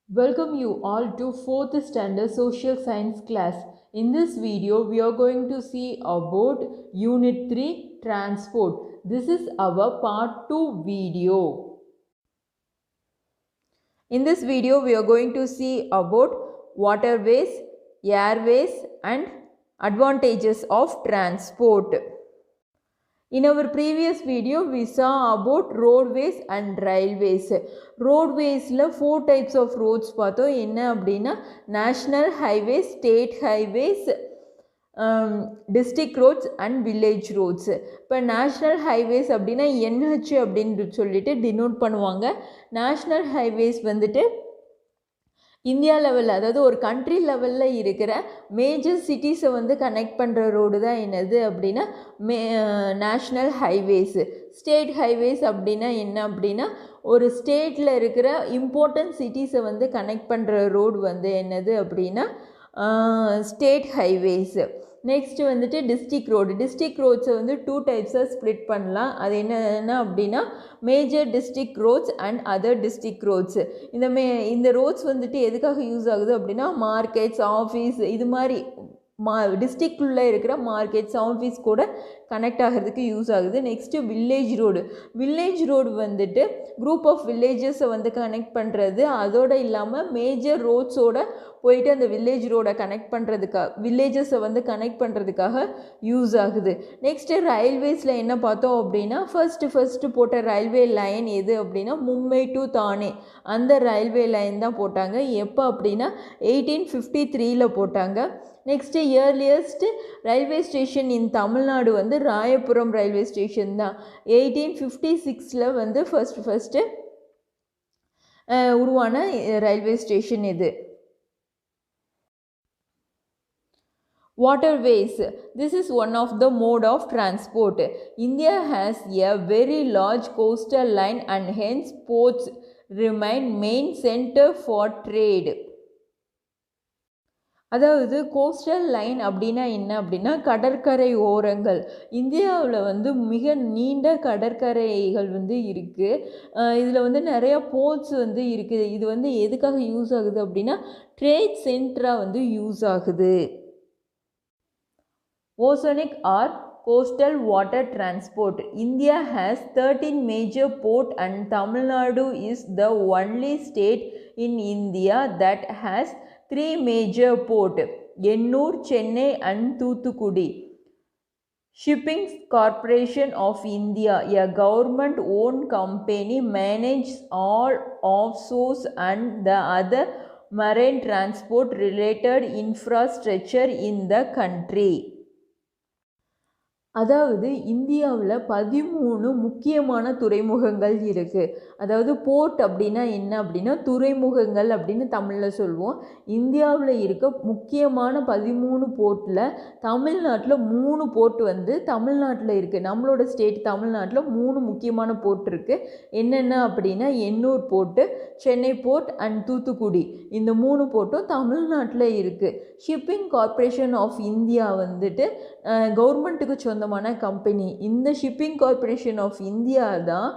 Welcome you all to 4th standard social science class. In this video, we are going to see about Unit 3 Transport. This is our part 2 video. In this video, we are going to see about waterways, airways and advantages of transport. In our previous video, we saw about roadways and railways. Roadways la 4 types of roads பார்த்தோம். என்ன அப்படின்னா national highways, state highways, district roads and village roads. இப்போ national highways அப்படின்னா NH அப்படின்னு சொல்லிட்டு denote பண்ணுவாங்க. National highways வந்துட்டு India லெவலில், அதாவது ஒரு கண்ட்ரி லெவலில் இருக்கிற மேஜர் சிட்டிஸை வந்து கனெக்ட் பண்ணுற ரோடு தான் என்னது அப்படின்னா நேஷ்னல் ஹைவேஸு. ஸ்டேட் ஹைவேஸ் அப்படின்னா என்ன அப்படின்னா ஒரு ஸ்டேட்டில் இருக்கிற இம்பார்ட்டன்ட் சிட்டிஸை வந்து கனெக்ட் பண்ணுற ரோடு வந்து என்னது அப்படின்னா ஸ்டேட் ஹைவேஸு. நெக்ஸ்ட் வந்துட்டு டிஸ்ட்ரிக்ட் ரோடு. டிஸ்ட்ரிக்ட் ரோட்ஸை வந்து 2 டைப்ஸாக ஸ்ப்ளிட் பண்ணலாம். அது என்னென்ன அப்படின்னா major district roads and other district roads. இந்த ரோட்ஸ் வந்துட்டு எதுக்காக யூஸ் ஆகுது அப்படின்னா மார்க்கெட்ஸ், ஆஃபீஸ், இது மாதிரி டிஸ்ட்ரிக்டுள்ளே இருக்கிற மார்க்கெட்ஸ், ஆஃபீஸ் கூட கனெக்ட் ஆகிறதுக்கு யூஸ் ஆகுது. Next village road. Village road வந்துட்டு குரூப் ஆஃப் வில்லேஜஸை வந்து கனெக்ட் பண்ணுறது. அதோடு இல்லாமல் மேஜர் ரோட்ஸோட போயிட்டு அந்த வில்லேஜ் ரோடை கனெக்ட் பண்ணுறதுக்காக, வில்லேஜஸை வந்து கனெக்ட் பண்ணுறதுக்காக யூஸ் ஆகுது. நெக்ஸ்ட்டு ரயில்வேஸில் என்ன பார்த்தோம் அப்படின்னா ஃபஸ்ட்டு போட்ட ரயில்வே லைன் எது அப்படின்னா மும்பை டு தானே அந்த ரயில்வே லைன் தான் போட்டாங்க. எப்போ அப்படின்னா 1853 போட்டாங்க. Next earliest railway station in Tamil Nadu வந்து ராயபுரம் ரயில்வே ஸ்டேஷன் தான். 1856 வந்து ஃபஸ்ட்டு உருவான ரயில்வே ஸ்டேஷன் இது. Waterways. This is one of the mode of transport. India has a very large coastal line and hence ports remain main center for trade. அதாவது coastal line அப்படின்னா என்ன அப்படின்னா கடற்கரை ஓரங்கள். இந்தியாவில் வந்து மிக நீண்ட கடற்கரைகள் வந்து இருக்குது. இதில் வந்து நிறையா போர்ட்ஸ் வந்து இருக்குது. இது வந்து எதுக்காக யூஸ் ஆகுது அப்படின்னா ட்ரேட் சென்டராக வந்து யூஸ் ஆகுது. Oceanic or coastal water transport. India has 13 major ports and Tamil Nadu is the only state in India that has 3 major ports: Ennur, Chennai and Thoothukudi. Shipping Corporation of India, a government-owned company, manages all offshore and the other marine transport-related infrastructure in the country. அதாவது இந்தியாவில் 13 முக்கியமான துறைமுகங்கள் இருக்குது. அதாவது board அப்படின்னா என்ன அப்படின்னா துறைமுகங்கள் அப்படின்னு தமிழில் சொல்லுவோம். இந்தியாவில் இருக்க முக்கியமான 13 போர்ட்டில் தமிழ்நாட்டில் 3 போர்ட் வந்து தமிழ்நாட்டில் இருக்குது. நம்மளோட ஸ்டேட் தமிழ்நாட்டில் 3 முக்கியமான போர்ட் இருக்குது. என்னென்ன அப்படின்னா Ennore port, Chennai port and Thoothukudi. இந்த 3 போர்ட்டும் தமிழ்நாட்டில் இருக்குது. ஷிப்பிங் கார்ப்பரேஷன் ஆஃப் இந்தியா வந்துட்டு கவர்மெண்ட்டுக்கு சொந்தமான கம்பெனி. இந்த ஷிப்பிங் கார்ப்பரேஷன் ஆஃப் இந்தியா தான்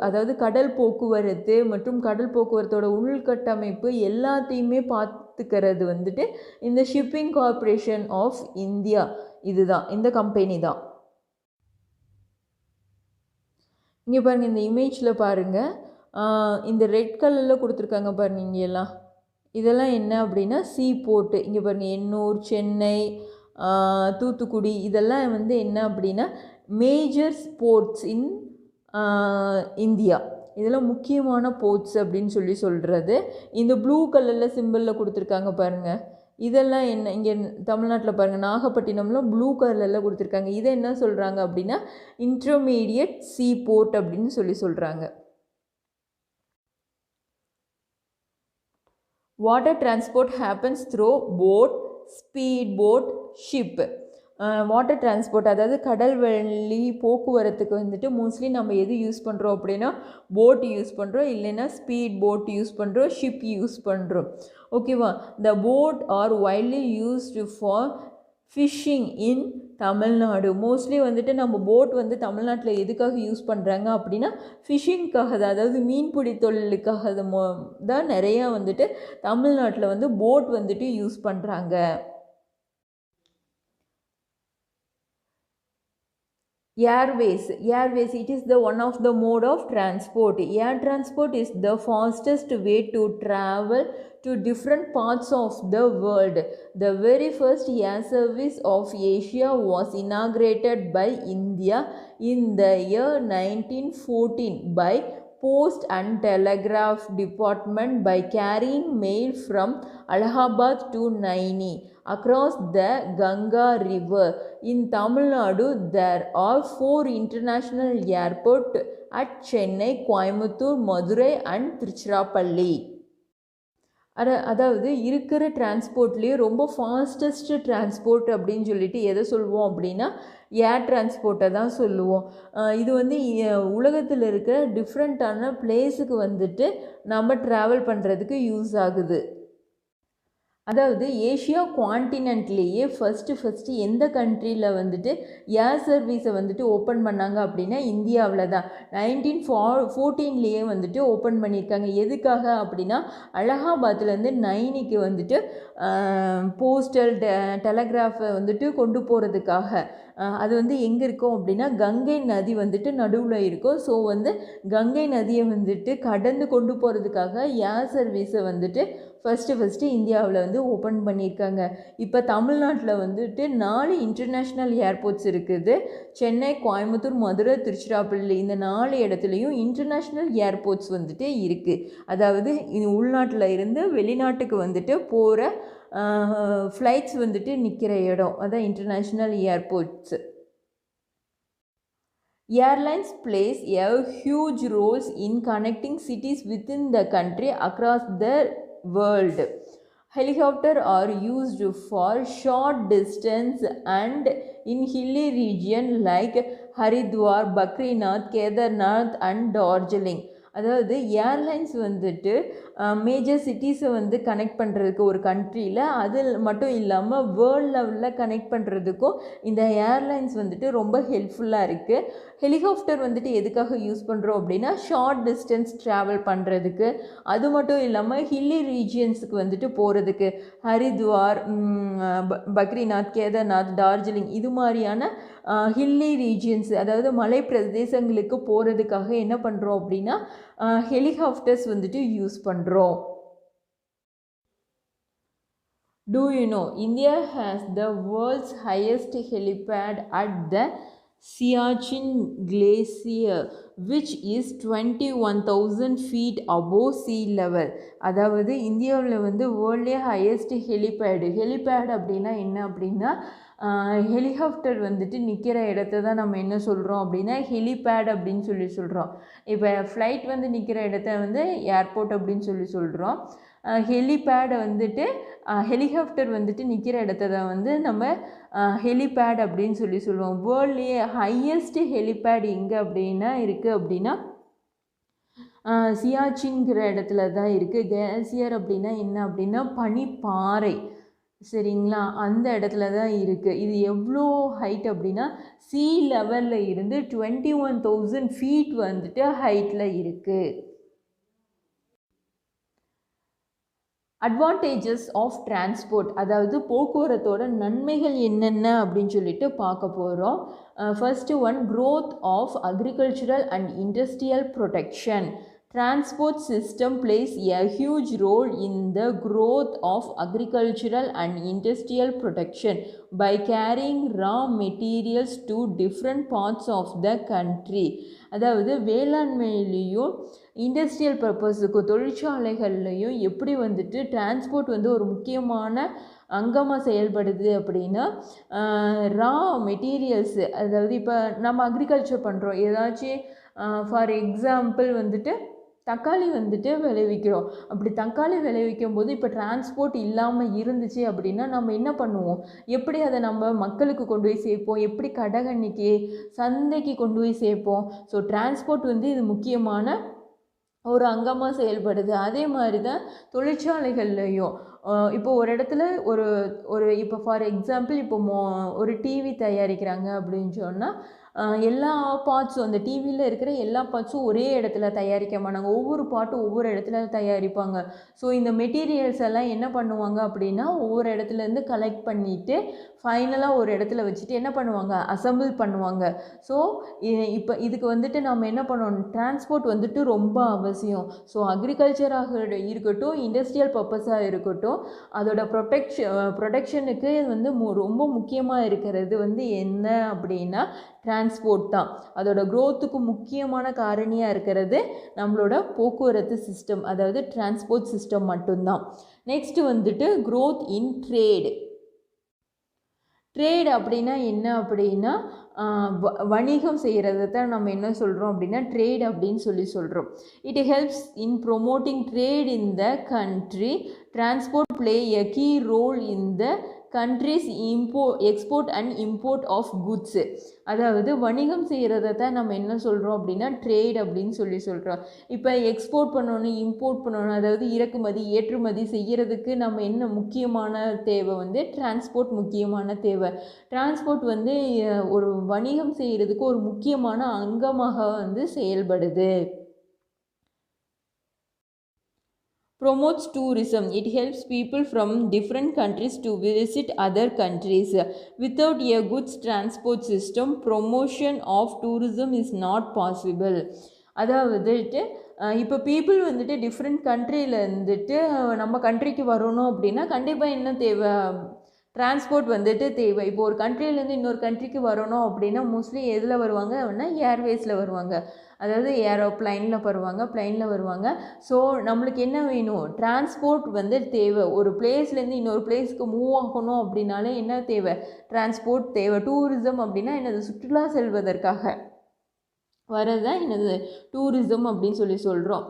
அதாவது கடல் போக்குவரத்து மற்றும் கடல் போக்குவரத்தோட உள்கட்டமைப்பு எல்லாத்தையுமே பார்த்துக்கிறது வந்துட்டு இந்த ஷிப்பிங் கார்ப்பரேஷன் ஆஃப் இந்தியா. இதுதான் இந்த கம்பெனி தான். இங்கே பாருங்கள், இந்த இமேஜில் பாருங்கள், இந்த ரெட் கலரில் கொடுத்துருக்காங்க பாருங்கள். இங்கே எல்லாம் இதெல்லாம் என்ன அப்படின்னா சீ போர்ட்டு. இங்கே பாருங்கள், எண்ணூர், சென்னை, தூத்துக்குடி, இதெல்லாம் வந்து என்ன அப்படின்னா மேஜர் போர்ட்ஸ் இன் இந்தியா. இதெல்லாம் முக்கியமான போர்ட்ஸ் அப்படின்னு சொல்கிறது. இந்த ப்ளூ கலரில் சிம்பிளில் கொடுத்துருக்காங்க பாருங்கள். இதெல்லாம் என்ன, இங்கே தமிழ்நாட்டில் பாருங்கள் நாகப்பட்டினம்ல ப்ளூ கலரில் கொடுத்துருக்காங்க. இதை என்ன சொல்கிறாங்க அப்படின்னா இன்டர்மீடியட் சீ போர்ட் அப்படின்னு சொல்கிறாங்க. Water transport happens through boat, speed boat, ship. Water transport அதாவது கடல் வழி போக்குவரத்துக்கு வந்துட்டு மோஸ்ட்லி நம்ம எது யூஸ் பண்ணுறோம் அப்படின்னா போட் யூஸ் பண்ணுறோம், இல்லைன்னா ஸ்பீட் போட் யூஸ் பண்ணுறோம், ஷிப் யூஸ் பண்ணுறோம். ஓகேவா? த boat R widely used for fishing in Tamil Nadu. Mostly வந்துட்டு நம்ம போட் வந்து தமிழ்நாட்டில் எதுக்காக யூஸ் பண்ணுறாங்க அப்படின்னா ஃபிஷிங்க்காக தான், அதாவது மீன்பிடி தொழிலுக்காக தான் நிறையா வந்துட்டு தமிழ்நாட்டில் வந்து போட் வந்துட்டு யூஸ் பண்ணுறாங்க. Airways, it is the one of the mode of transport. Air transport is the fastest way to travel to different parts of the world. The very first air service of Asia was inaugurated by India in the year 1914 by Post and Telegraph Department by carrying mail from Allahabad to Naini across the Ganga River. In Tamil Nadu, there are 4 international airports at Chennai, Coimbatore, Madurai and Tiruchirappalli. அதாவது இருக்கிற டிரான்ஸ்போர்ட்லேயே ரொம்ப fastest transport அப்படின்னு சொல்லிட்டு எதை சொல்லுவோம் அப்படின்னா ஏர் டிரான்ஸ்போர்ட்டை தான் சொல்லுவோம். இது வந்து உலகத்தில் இருக்கிற டிஃப்ரெண்ட்டான பிளேஸுக்கு வந்துட்டு நம்ம ட்ராவல் பண்ணுறதுக்கு யூஸ் ஆகுது. அதாவது ஏஷியா குவான்டினென்ட்லேயே ஃபஸ்ட்டு எந்த கண்ட்ரியில் வந்துட்டு ஏர் சர்வீஸை வந்துட்டு ஓப்பன் பண்ணாங்க அப்படின்னா இந்தியாவில் தான் 1914 வந்துட்டு ஓப்பன் பண்ணியிருக்காங்க. எதுக்காக அப்படின்னா அலகாபாத்லேருந்து நைனிக்கு வந்துட்டு போஸ்டல் டெலகிராஃபை வந்துட்டு கொண்டு போகிறதுக்காக. அது வந்து எங்கே இருக்கும் அப்படின்னா கங்கை நதி வந்துட்டு நடுவில் இருக்கும். ஸோ வந்து கங்கை நதியை வந்துட்டு கடந்து கொண்டு போகிறதுக்காக ஏர் சர்வீஸை வந்துட்டு ஃபஸ்ட்டு இந்தியாவில் வந்து ஓப்பன் பண்ணியிருக்காங்க. இப்போ தமிழ்நாட்டில் வந்துட்டு 4 இன்டர்நேஷ்னல் ஏர்போர்ட்ஸ் இருக்குது. சென்னை, கோயம்புத்தூர், மதுரை, திருச்சிராப்பள்ளி இந்த 4 இடத்துலையும் இன்டர்நேஷ்னல் ஏர்போர்ட்ஸ் வந்துட்டு இருக்குது. அதாவது உள்நாட்டில் இருந்து வெளிநாட்டுக்கு வந்துட்டு போகிற ஃப்ளைட்ஸ் வந்துட்டு நிற்கிற இடம் அதான் international airports. Airlines plays a huge roles in connecting cities within the country across the world. Helicopters are used for short distance and in hilly region like Haridwar, Badrinath, Kedarnath and Darjeeling. அதாவது airlines வந்துட்டு major சிட்டிஸை வந்து connect பண்ணுறதுக்கு ஒரு கண்ட்ரியில், அது மட்டும் இல்லாமல் world லெவலில் கனெக்ட் பண்ணுறதுக்கும் இந்த ஏர்லைன்ஸ் வந்துட்டு ரொம்ப ஹெல்ப்ஃபுல்லாக இருக்குது. ஹெலிகாப்டர் வந்துட்டு எதுக்காக யூஸ் பண்ணுறோம் அப்படின்னா ஷார்ட் டிஸ்டன்ஸ் ட்ராவல் பண்ணுறதுக்கு, அது மட்டும் இல்லாமல் ஹில்லி ரீஜியன்ஸுக்கு வந்துட்டு போகிறதுக்கு, ஹரித்வார், பக்ரிநாத், கேதார்நாத், டார்ஜிலிங் இது மாதிரியான ஹில்லி ரீஜியன்ஸ் அதாவது மலை பிரதேசங்களுக்கு போகிறதுக்காக என்ன பண்ணுறோம் அப்படின்னா ஹெலிகாப்டர்ஸ் வந்துட்டு யூஸ் பண்ணுறோம். Do you know India has the world's highest helipad at the Siachen Glacier which is 21,000 feet above sea level. அதாவது இந்தியாவில் வந்து வேர்ல்ட்லேயே ஹையஸ்ட் ஹெலிபேட் அப்படின்னா என்ன அப்படின்னா ஹெலிகாப்டர் வந்துட்டு நிற்கிற இடத்த தான் நம்ம என்ன சொல்கிறோம் அப்படின்னா ஹெலிபேட் அப்படின்னு சொல்கிறோம். இப்போ ஃப்ளைட் வந்து நிற்கிற இடத்த வந்து ஏர்போர்ட் அப்படின்னு சொல்கிறோம். ஹெலிபேடை வந்துட்டு ஹெலிகாப்டர் வந்துட்டு நிற்கிற இடத்த தான் வந்து நம்ம ஹெலிபேட் அப்படின்னு சொல்லுவோம். வேர்ல்ட்லேயே ஹையஸ்ட் ஹெலிபேட் எங்கே அப்படின்னா இருக்குது அப்படின்னா சியாச்சின்கிற இடத்துல தான் இருக்குது. கிளேசியர் அப்படின்னா என்ன அப்படின்னா பனிப்பாறை, சரிங்களா, அந்த இடத்துல தான் இருக்குது. இது எவ்வளோ ஹைட் அப்படின்னா சீ லெவலில் இருந்து 21,000 ஃபீட் வந்துட்டு ஹைட்டில் இருக்குது. அட்வான்டேஜஸ் ஆஃப் டிரான்ஸ்போர்ட் அதாவது போக்குவரத்தோட நன்மைகள் என்னென்ன அப்படின்னு சொல்லிட்டு பார்க்க போகிறோம். First one growth of agricultural and industrial production. Transport system plays a huge role in the growth of agricultural and industrial production by carrying raw materials to different parts of the country. அதாவது வேளாண்மையிலையும் industrial பர்பஸுக்கு தொழிற்சாலைகள்லையும் எப்படி வந்துட்டு transport வந்து ஒரு முக்கியமான அங்கமாக செயல்படுது அப்படின்னா ரா materials, அதாவது இப்போ நம்ம அக்ரிகல்ச்சர் பண்ணுறோம், ஏதாச்சும் ஃபார் எக்ஸாம்பிள் வந்துட்டு தக்காளி வந்துட்டு விளைவிக்கிறோம். அப்படி தக்காளி விளைவிக்கும் போது இப்போ டிரான்ஸ்போர்ட் இல்லாமல் இருந்துச்சு அப்படின்னா நம்ம என்ன பண்ணுவோம், எப்படி அதை நம்ம மக்களுக்கு கொண்டு போய் சேர்ப்போம், எப்படி கடைகண்ணிக்கு சந்தைக்கு கொண்டு போய் சேர்ப்போம். ஸோ டிரான்ஸ்போர்ட் வந்து இது முக்கியமான ஒரு அங்கமாக செயல்படுது. அதே மாதிரி தான் தொழிற்சாலைகள்லையும் இப்போ ஒரு இடத்துல ஒரு ஒரு இப்போ ஃபார் எக்ஸாம்பிள் இப்போ ஒரு டிவி தயாரிக்கிறாங்க அப்படின்னு சொன்னால் எல்லா பார்ட்ஸும் அந்த டிவியில் இருக்கிற எல்லா பார்ட்ஸும் ஒரே இடத்துல தயாரிக்க மாட்டாங்க. ஒவ்வொரு பார்ட்டும் ஒவ்வொரு இடத்துல தயாரிப்பாங்க. ஸோ இந்த மெட்டீரியல்ஸ் எல்லாம் என்ன பண்ணுவாங்க அப்படின்னா ஒவ்வொரு இடத்துலேருந்து கலெக்ட் பண்ணிவிட்டு ஃபைனலாக ஒரு இடத்துல வச்சுட்டு என்ன பண்ணுவாங்க, அசம்பிள் பண்ணுவாங்க. ஸோ இப்போ இதுக்கு வந்துட்டு நம்ம என்ன பண்ணணும், டிரான்ஸ்போர்ட் வந்துட்டு ரொம்ப அவசியம். ஸோ அக்ரிகல்ச்சராக இருக்கட்டும், இண்டஸ்ட்ரியல் பர்பஸாக இருக்கட்டும், அதோட ப்ரொடக்ஷனுக்கு வந்து ரொம்ப முக்கியமாக இருக்கிறது வந்து என்ன அப்படின்னா டிரான்ஸ்போர்ட் தான். அதோட க்ரோத்துக்கு முக்கியமான காரணியாக இருக்கிறது நம்மளோட போக்குவரத்து சிஸ்டம், அதாவது டிரான்ஸ்போர்ட் சிஸ்டம் மட்டும்தான். நெக்ஸ்ட்டு வந்துட்டு க்ரோத் இன் ட்ரேடு. ட்ரேட் அப்படின்னா என்ன அப்படின்னா வணிகம் செய்கிறது தான் நம்ம என்ன சொல்கிறோம் அப்படின்னா ட்ரேட் அப்படின்னு சொல்கிறோம். It helps in promoting trade in the country. Transport play a key role in the country's export and import of goods. அதாவது வணிகம் செய்கிறத தான் நம்ம என்ன சொல்கிறோம் அப்படின்னா ட்ரேட் அப்படின்னு சொல்கிறோம். இப்போ எக்ஸ்போர்ட் பண்ணணும், இம்போர்ட் பண்ணணும், அதாவது இறக்குமதி ஏற்றுமதி செய்கிறதுக்கு நம்ம என்ன முக்கியமான தேவை வந்து டிரான்ஸ்போர்ட் முக்கியமான தேவை. டிரான்ஸ்போர்ட் வந்து ஒரு வணிகம் செய்கிறதுக்கு ஒரு முக்கியமான அங்கமாக வந்து செயல்படுது. Promotes tourism. It helps people from different countries to visit other countries. Without a good transport system, promotion of tourism is not possible. அதாவது இப்போ பீப்புள் வந்துட்டு டிஃப்ரெண்ட் கண்ட்ரியில் இருந்துட்டு நம்ம கண்ட்ரிக்கு வரணும் அப்படின்னா கண்டிப்பாக என்ன தேவை, டிரான்ஸ்போர்ட் வந்துட்டு தேவை. இப்போ ஒரு கண்ட்ரிலேருந்து இன்னொரு கண்ட்ரிக்கு வரணும் அப்படின்னா மோஸ்ட்லி எதில் வருவாங்க அப்படின்னா ஏர்வேஸில் வருவாங்க, அதாவது பிளைனில் வருவாங்க. ஸோ நம்மளுக்கு என்ன வேணும், டிரான்ஸ்போர்ட் வந்து தேவை. ஒரு பிளேஸ்லேருந்து இன்னொரு பிளேஸ்க்கு மூவ் ஆகணும் அப்படின்னாலே என்ன தேவை, டிரான்ஸ்போர்ட் தேவை. டூரிசம் அப்படின்னா என்னது, சுற்றுலா செல்வதற்காக வரதான் என்னது டூரிசம் அப்படின்னு சொல்கிறோம்.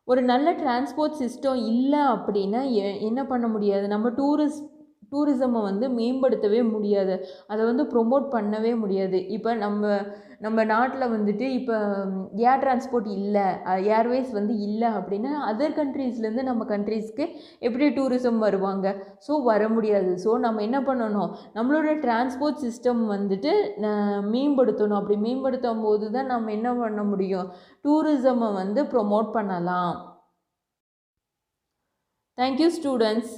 ஒரு நல்ல டிரான்ஸ்போர்ட் சிஸ்டம் இல்லை அப்படின்னா என்ன பண்ண முடியாது, நம்ம டூரிசமை வந்து மேம்படுத்தவே முடியாது, அதை வந்து ப்ரொமோட் பண்ணவே முடியாது. இப்போ நம்ம நாட்டில் வந்துட்டு இப்போ ஏர் டிரான்ஸ்போர்ட் இல்லை, ஏர்வேஸ் வந்து இல்லை அப்படின்னா அதர் கண்ட்ரீஸ்லேருந்து நம்ம கண்ட்ரீஸ்க்கு எப்படி டூரிசம் வருவாங்க, ஸோ வர முடியாது. ஸோ நம்ம என்ன பண்ணணும், நம்மளோட டிரான்ஸ்போர்ட் சிஸ்டம் வந்துட்டு மேம்படுத்தணும். அப்படி மேம்படுத்தும் போது தான் நம்ம என்ன பண்ண முடியும், டூரிசமை வந்து ப்ரொமோட் பண்ணலாம். Thank you students.